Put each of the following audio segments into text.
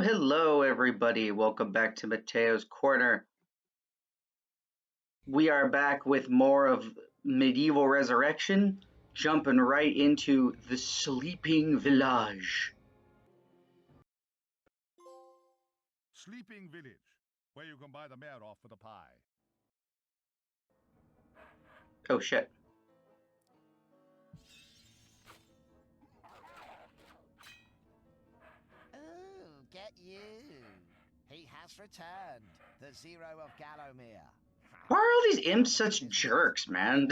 Hello, everybody. Welcome back to Matteo's Corner. We are back with more of Medieval Resurrection, jumping right into the Sleeping Village. Sleeping Village, where you can buy the mare off for the pie. Oh, shit. Oh, get you. He has returned, the Zero of Gallowmere. Why are all these imps such jerks, man?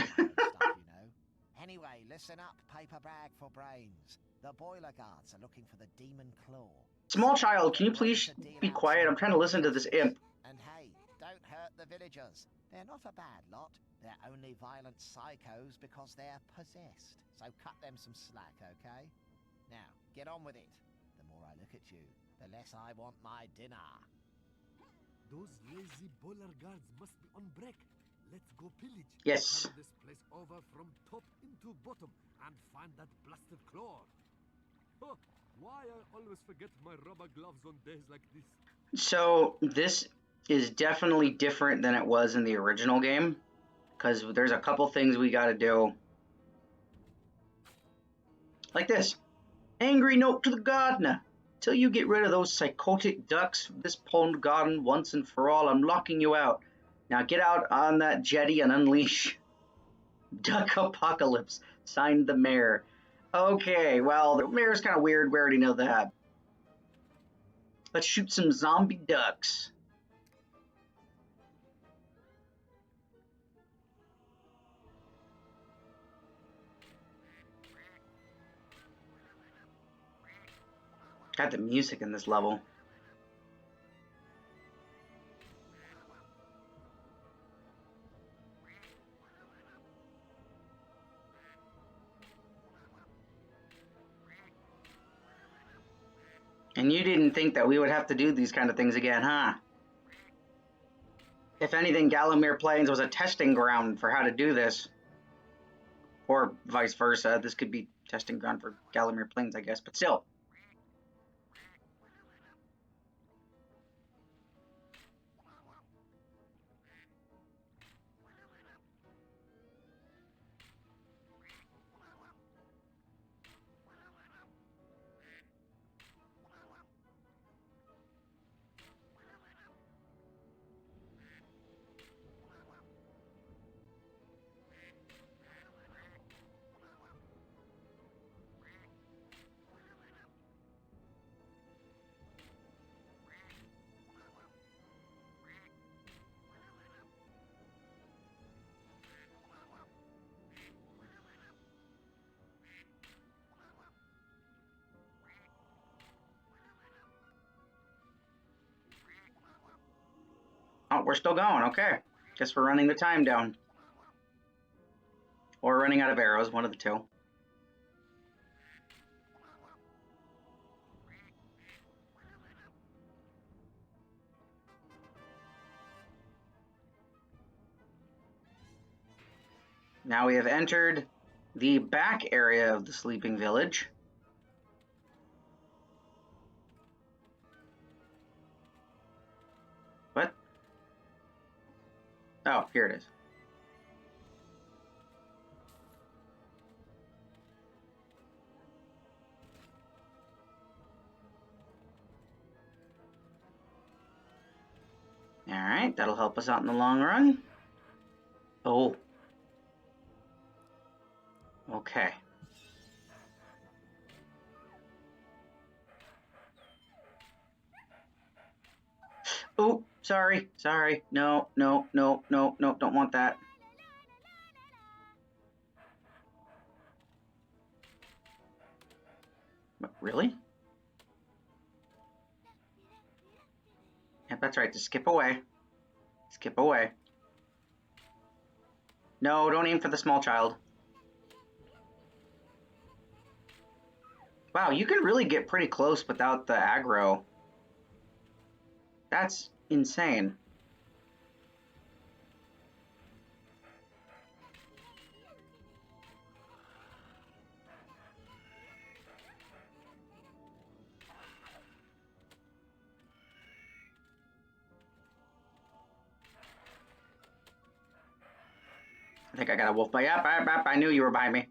Anyway, listen up, paper bag for brains. The boiler guards are looking for the demon claw. Small child, can you please be quiet? I'm trying to listen to this imp. And hey, don't hurt the villagers. They're not a bad lot. They're only violent psychos because they're possessed. So cut them some slack, okay? Now, get on with it. The more I look at you, the less I want my dinner. Those lazy boiler guards must be on break. Let's go pillage. Yes. Turn this place over from top into bottom and find that blasted claw. Huh, why I always forget my rubber gloves on days like this. So, this is definitely different than it was in the original game, because there's a couple things we gotta do. Like this. Angry note to the gardener. Till you get rid of those psychotic ducks from this pond garden once and for all, I'm locking you out. Now get out on that jetty and unleash Duck Apocalypse. Signed, the mayor. Okay, well, the mayor's kind of weird. We already know that. Let's shoot some zombie ducks. Got the music in this level. And you didn't think that we would have to do these kind of things again, huh? If anything, Gallowmere Plains was a testing ground for how to do this. Or vice versa. This could be testing ground for Gallowmere Plains, I guess, but still. Oh, we're still going. Okay. Guess we're running the time down. Or running out of arrows, one of the two. Now we have entered the back area of the sleeping village. What? Oh, here it is. Alright, that'll help us out in the long run. Oh. Okay. Oh, sorry. No, don't want that. Really? Yep, that's right. Just skip away. Skip away. No, don't aim for the small child. Wow, you can really get pretty close without the aggro. That's insane. I think I got a wolf bite. Yep, I knew you were behind me.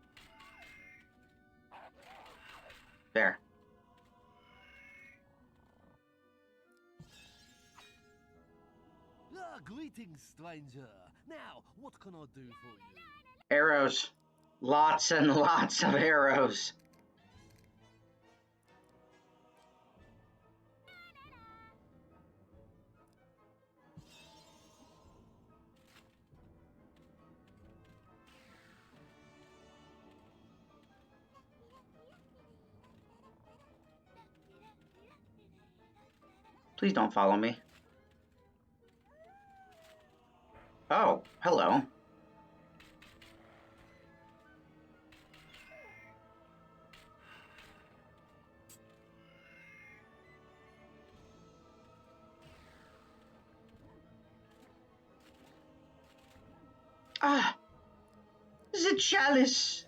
There. Greetings, stranger. Now, what can I do for you? Arrows. Lots and lots of arrows. Please don't follow me. Oh, hello. Ah! The chalice!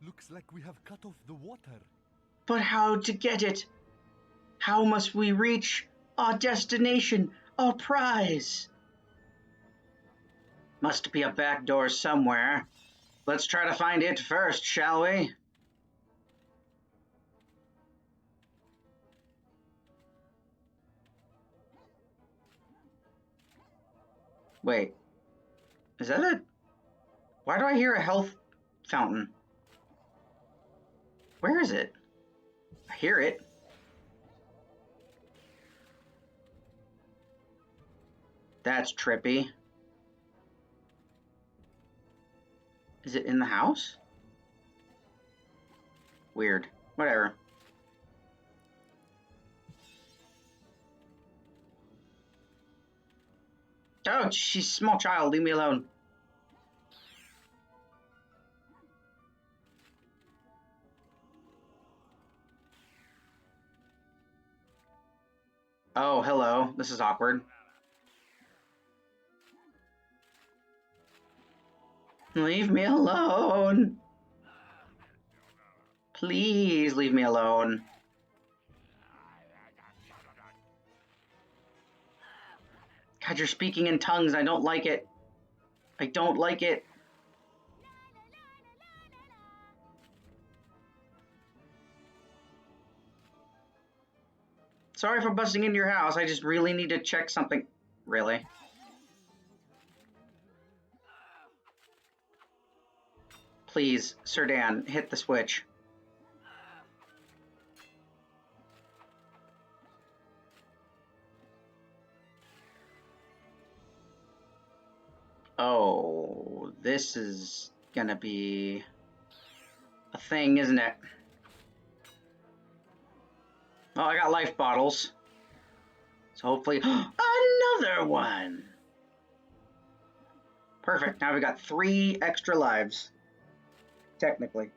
Looks like we have cut off the water. But how to get it? How must we reach our destination, our prize? Must be a back door somewhere. Let's try to find it first, shall we? Wait. Is that a... Why do I hear a health fountain? Where is it? I hear it. That's trippy. Is it in the house? Weird. Whatever. Oh, she's a small child. Leave me alone. Oh, hello. This is awkward. Leave me alone. Please leave me alone. God, you're speaking in tongues. I don't like it. I don't like it. Sorry for busting into your house. I just really need to check something. Really? Please, Sir Dan, hit the switch. Oh, this is gonna be a thing, isn't it? Oh, I got life bottles. So hopefully, another one. Perfect. Now we got 3 extra lives. Technically.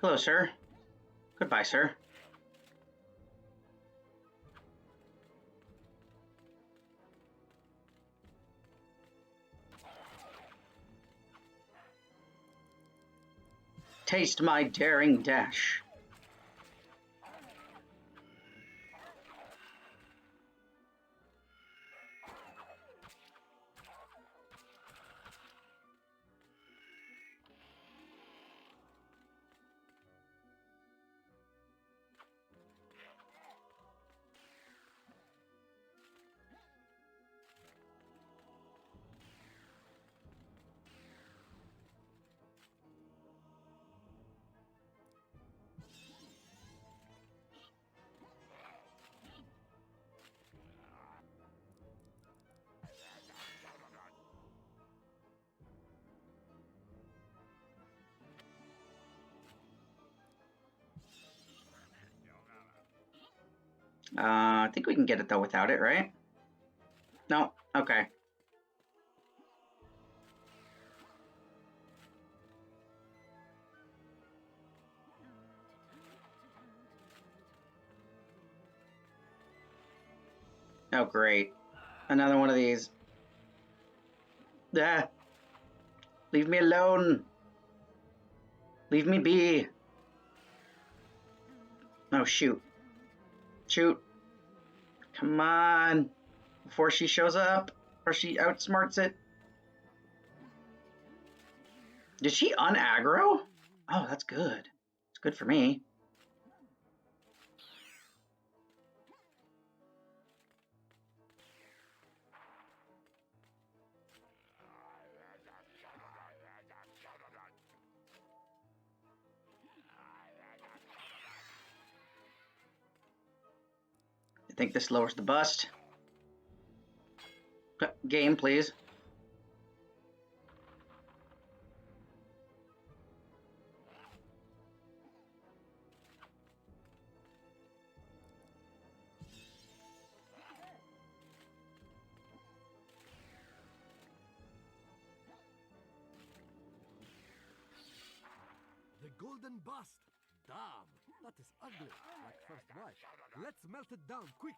Hello, sir. Goodbye, sir. Taste my daring dash. I think we can get it though without it, right? No? Okay. Oh, great. Another one of these. Ah. Leave me alone. Leave me be. Oh, shoot. Shoot. Come on. Before she shows up. Or she outsmarts it. Did she unaggro? Oh, that's good. It's good for me. I think this lowers the bust. Game, please. The golden bust. Damn, that is ugly, like first wife. Let's melt it down, quick.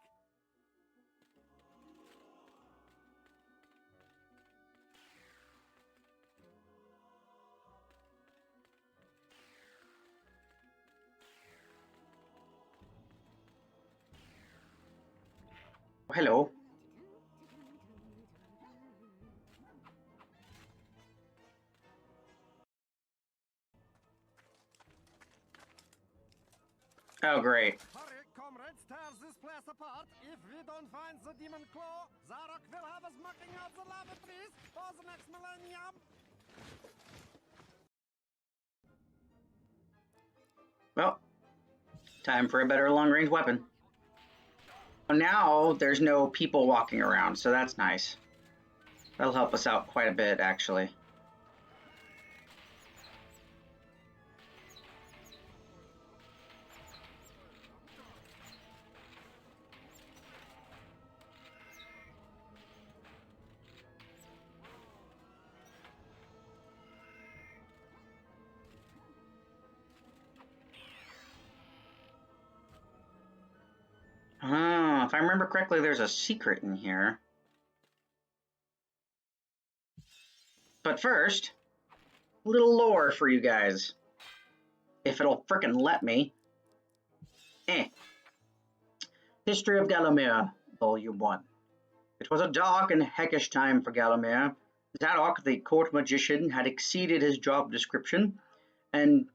Oh, hello. Oh, great. Hurry, comrades, tear this place apart. If we don't find the demon claw, Zarok will have us mucking out the lavatories for the next millennium. Well, time for a better long-range weapon. Now there's no people walking around, so that's nice. That'll help us out quite a bit, actually. If I remember correctly, there's a secret in here. But first, a little lore for you guys. If it'll frickin' let me. History of Gallowmere, Volume 1. It was a dark and heckish time for Gallowmere. Zadok, the court magician, had exceeded his job description and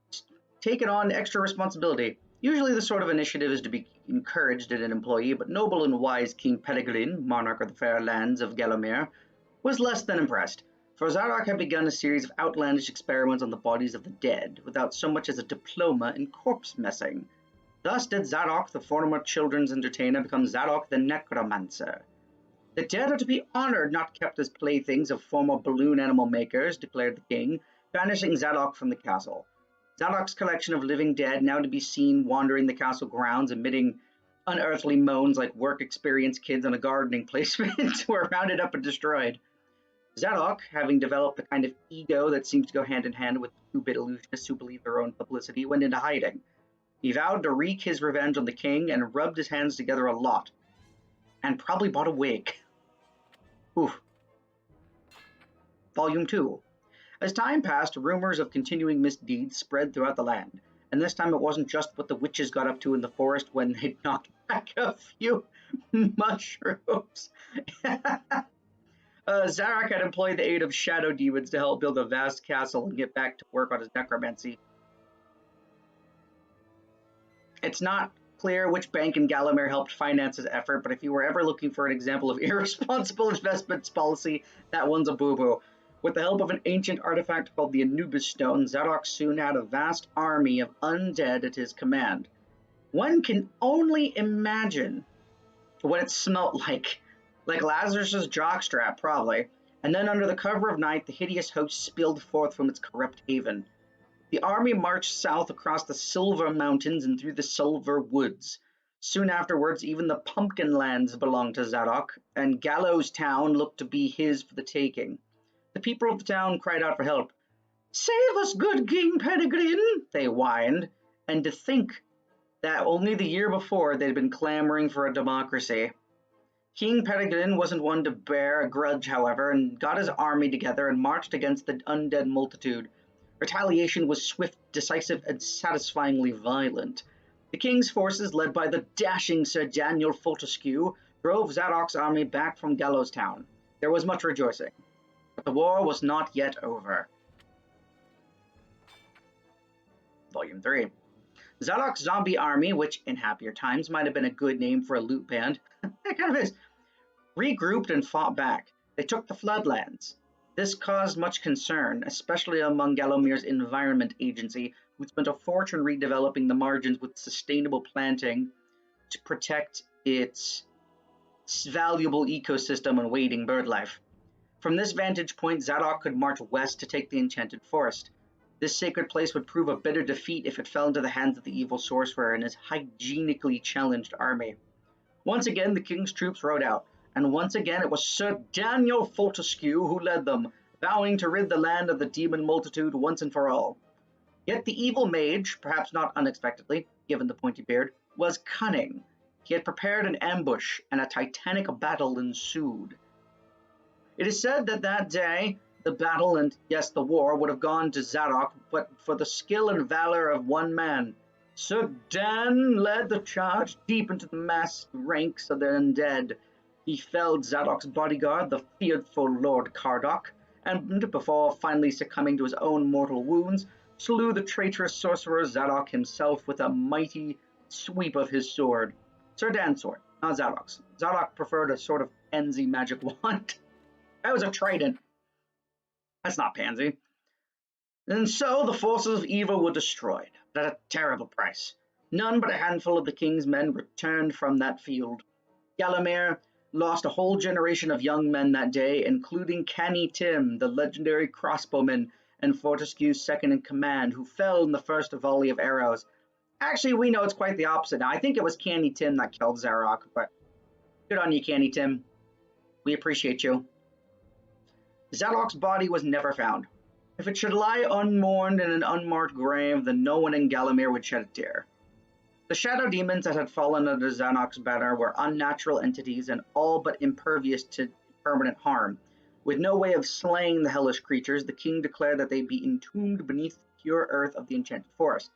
taken on extra responsibility. Usually the sort of initiative is to be encouraged in an employee, but noble and wise King Peregrine, monarch of the fair lands of Gallowmere, was less than impressed, for Zadok had begun a series of outlandish experiments on the bodies of the dead, without so much as a diploma in corpse messing. Thus did Zadok, the former children's entertainer, become Zadok the necromancer. The dead are to be honored, not kept as playthings of former balloon animal makers, declared the king, banishing Zadok from the castle. Zadok's collection of living dead, now to be seen wandering the castle grounds, emitting unearthly moans like work-experienced kids on a gardening placement, were rounded up and destroyed. Zadok, having developed the kind of ego that seems to go hand in hand with two-bit illusionists who believe their own publicity, went into hiding. He vowed to wreak his revenge on the king and rubbed his hands together a lot. And probably bought a wig. Oof. Volume 2. As time passed, rumors of continuing misdeeds spread throughout the land, and this time it wasn't just what the witches got up to in the forest when they'd knocked back a few mushrooms. Zarok had employed the aid of shadow demons to help build a vast castle and get back to work on his necromancy. It's not clear which bank in Gallowmere helped finance his effort, but if you were ever looking for an example of irresponsible investments policy, that one's a boo-boo. With the help of an ancient artifact called the Anubis Stone, Zadok soon had a vast army of undead at his command. One can only imagine what it smelt like Lazarus's jockstrap, probably. And then under the cover of night, the hideous host spilled forth from its corrupt haven. The army marched south across the Silver Mountains and through the Silver Woods. Soon afterwards, even the Pumpkin Lands belonged to Zadok, and Gallows Town looked to be his for the taking. The people of the town cried out for help. "Save us, good King Peregrine," they whined, and to think that only the year before they'd been clamoring for a democracy. King Peregrine wasn't one to bear a grudge, however, and got his army together and marched against the undead multitude. Retaliation was swift, decisive, and satisfyingly violent. The king's forces, led by the dashing Sir Daniel Fortesque, drove Zadok's army back from Gallows-town. There was much rejoicing, but the war was not yet over. Volume 3. Zadok's zombie army, which in happier times might have been a good name for a loot band, it kind of is, regrouped and fought back. They took the floodlands. This caused much concern, especially among Gallomir's Environment Agency, who spent a fortune redeveloping the margins with sustainable planting to protect its valuable ecosystem and wading bird life. From this vantage point, Zadok could march west to take the Enchanted Forest. This sacred place would prove a bitter defeat if it fell into the hands of the evil sorcerer and his hygienically challenged army. Once again, the king's troops rode out, and once again it was Sir Daniel Fortesque who led them, vowing to rid the land of the demon multitude once and for all. Yet the evil mage, perhaps not unexpectedly, given the pointy beard, was cunning. He had prepared an ambush, and a titanic battle ensued. It is said that that day, the battle and, yes, the war would have gone to Zadok, but for the skill and valor of one man. Sir Dan led the charge deep into the massed ranks of the undead. He felled Zadok's bodyguard, the fearful Lord Cardok, and, before finally succumbing to his own mortal wounds, slew the traitorous sorcerer Zadok himself with a mighty sweep of his sword. Sir Dan's sword, not Zadok's. Zadok preferred a sort of pansy magic wand. That was a trident. That's not pansy. And so the forces of evil were destroyed, but at a terrible price. None but a handful of the king's men returned from that field. Gallowmere lost a whole generation of young men that day, including Canny Tim, the legendary crossbowman, and Fortescue's second-in-command, who fell in the first volley of arrows. Actually, we know it's quite the opposite now. I think it was Canny Tim that killed Zarok, but good on you, Canny Tim. We appreciate you. Zadok's body was never found. If it should lie unmourned in an unmarked grave, then no one in Gallowmere would shed a tear. The shadow demons that had fallen under Zadok's banner were unnatural entities and all but impervious to permanent harm. With no way of slaying the hellish creatures, the king declared that they be entombed beneath the pure earth of the Enchanted Forest.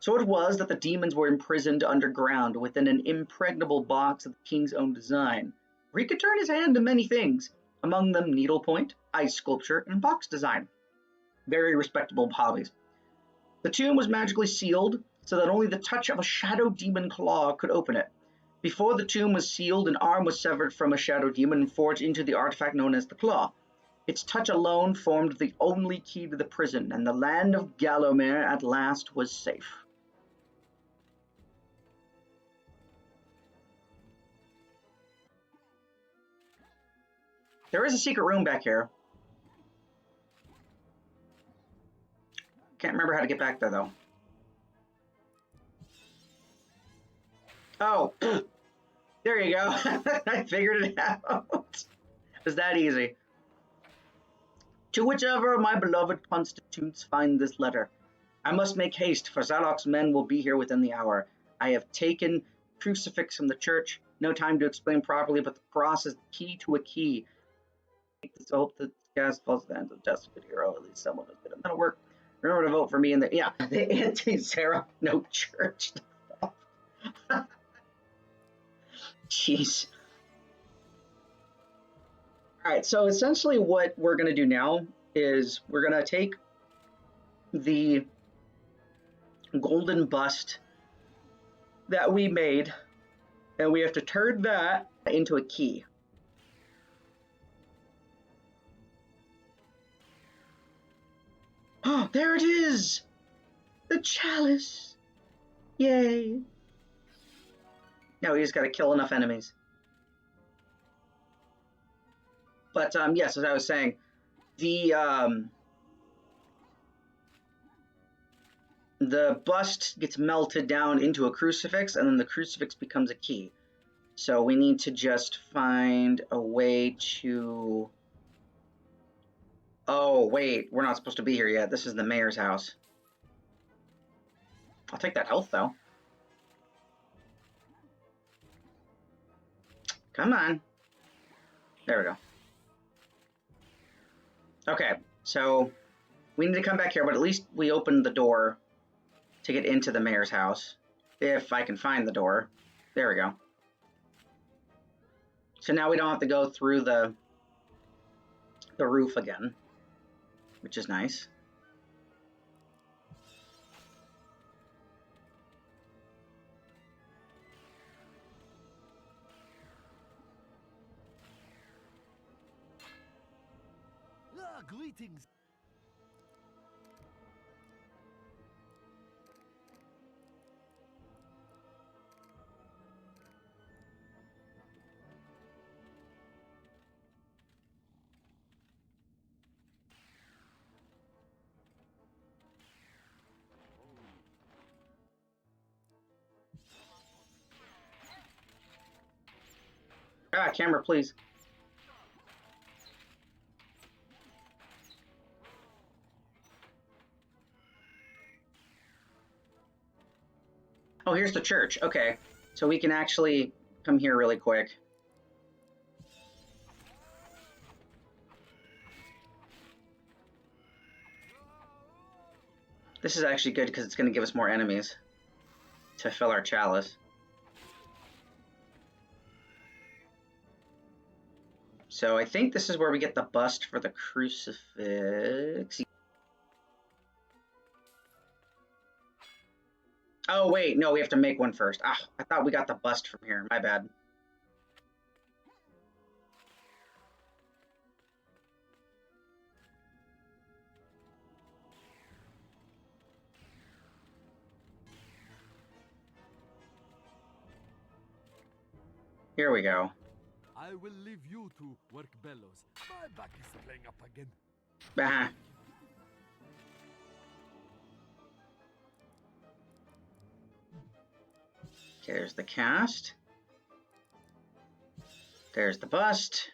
So it was that the demons were imprisoned underground within an impregnable box of the king's own design, where he could turn his hand to many things, among them needlepoint, ice sculpture, and box design. Very respectable hobbies. The tomb was magically sealed, so that only the touch of a shadow demon claw could open it. Before the tomb was sealed, an arm was severed from a shadow demon and forged into the artifact known as the claw. Its touch alone formed the only key to the prison, and the land of Gallowmere at last was safe. There is a secret room back here. Can't remember how to get back there, though. Oh, there you go. I figured it out. It was that easy. To whichever of my beloved constitutes find this letter. I must make haste, for Zadok's men will be here within the hour. I have taken crucifix from the church. No time to explain properly, but the cross is the key to a key. I hope that gas falls to the hands of just a good hero. At least someone is good. That'll work. Remember to vote for me in the the anti-Sarah no church stuff. Jeez. Alright, so essentially what we're going to do now is we're going to take the golden bust that we made, and we have to turn that into a key. Oh, there it is! The chalice! Yay! Now we just gotta kill enough enemies. But, yes, as I was saying, the bust gets melted down into a crucifix, and then the crucifix becomes a key. So we need to just find a way to... Oh, wait, we're not supposed to be here yet. This is the mayor's house. I'll take that health, though. Come on. There we go. Okay, so we need to come back here, but at least we opened the door to get into the mayor's house. If I can find the door. There we go. So now we don't have to go through the roof again, which is nice. Ah, greetings. Ah, camera, please. Oh, here's the church. Okay, so we can actually come here really quick. This is actually good because it's going to give us more enemies to fill our chalice. So I think this is where we get the bust for the crucifix. Oh, wait, no, we have to make one first. Ah, I thought we got the bust from here. My bad. Here we go. I will leave you to work bellows. My back is playing up again. Ah. Okay, there's the cast. There's the bust.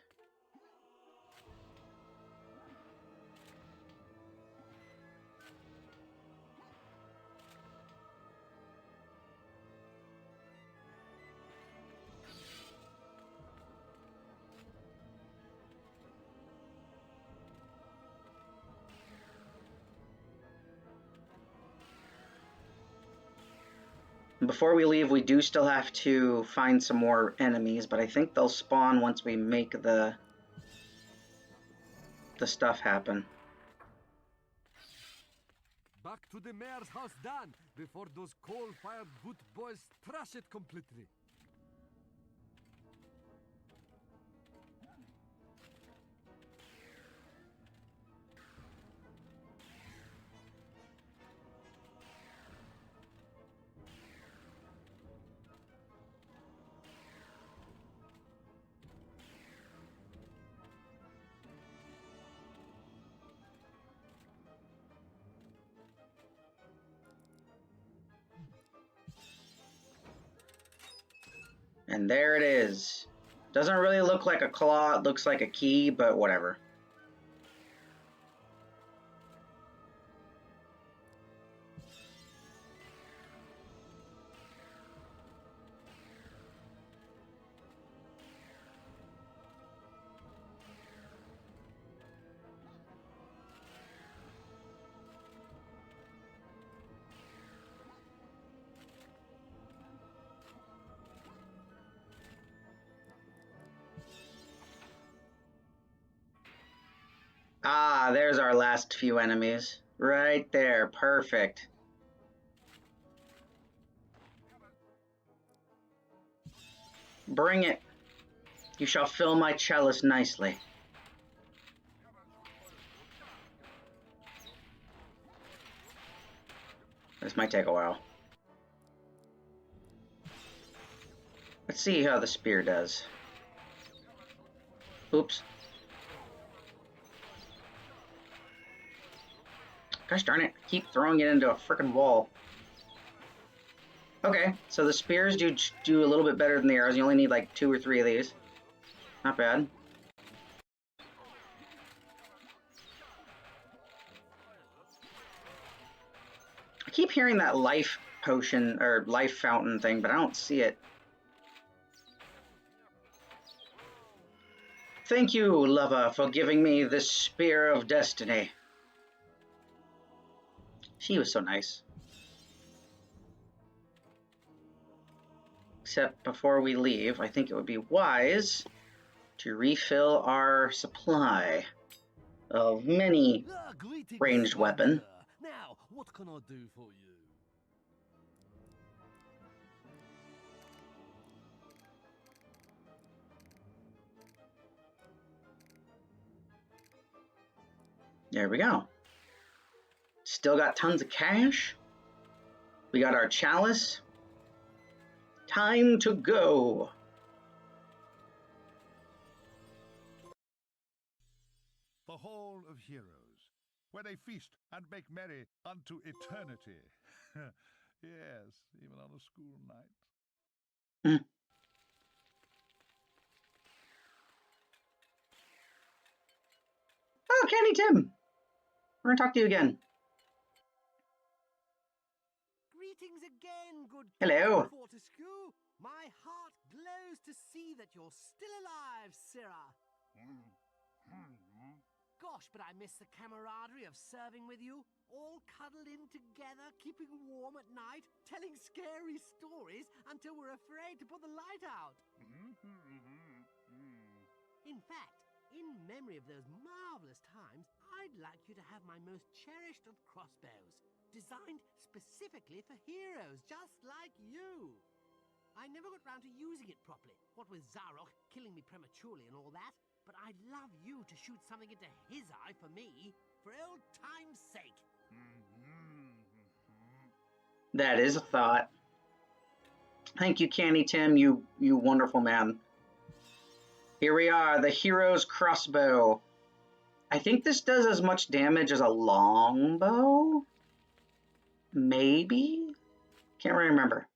Before we leave, we do still have to find some more enemies, but I think they'll spawn once we make the stuff happen. Back to the mayor's house, Dan, before those coal-fired boot boys trash it completely. And there it is. Doesn't really look like a claw, it looks like a key, but whatever. Ah, there's our last few enemies. Right there, perfect. Bring it. You shall fill my chalice nicely. This might take a while. Let's see how the spear does. Oops. Gosh darn it, keep throwing it into a frickin' wall. Okay, so the spears do a little bit better than the arrows. You only need like 2 or 3 of these. Not bad. I keep hearing that life potion or life fountain thing, but I don't see it. Thank you, Lava, for giving me this spear of destiny. She was so nice. Except before we leave, I think it would be wise to refill our supply of many ranged weapon. Now, what can I do for you? There we go. Still got tons of cash. We got our chalice. Time to go. The Hall of Heroes, where they feast and make merry unto eternity. Yes, even on a school night. Oh, Kenny Tim. We're gonna talk to you again. Greetings again, good Hello. Fortesque. My heart glows to see that you're still alive, Sirrah. Gosh, but I miss the camaraderie of serving with you, all cuddled in together, keeping warm at night, telling scary stories until we're afraid to put the light out. In fact, in memory of those marvelous times, I'd like you to have my most cherished of crossbows, designed specifically for heroes just like you. I never got round to using it properly, what with Zarok killing me prematurely and all that, but I'd love you to shoot something into his eye for me, for old time's sake. That is a thought. Thank you, Canny Tim, you wonderful man. Here we are, the hero's crossbow. I think this does as much damage as a longbow? Maybe? Can't really remember.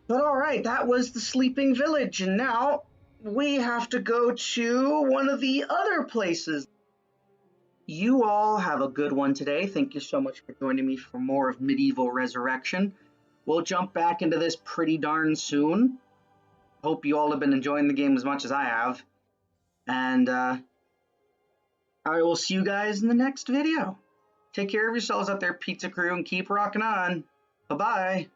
But alright, that was the Sleeping Village, and now we have to go to one of the other places. You all have a good one today. Thank you so much for joining me for more of MediEvil Resurrection. We'll jump back into this pretty darn soon. Hope you all have been enjoying the game as much as I have. And I will see you guys in the next video. Take care of yourselves out there, Pizza Crew, and keep rocking on. Bye-bye.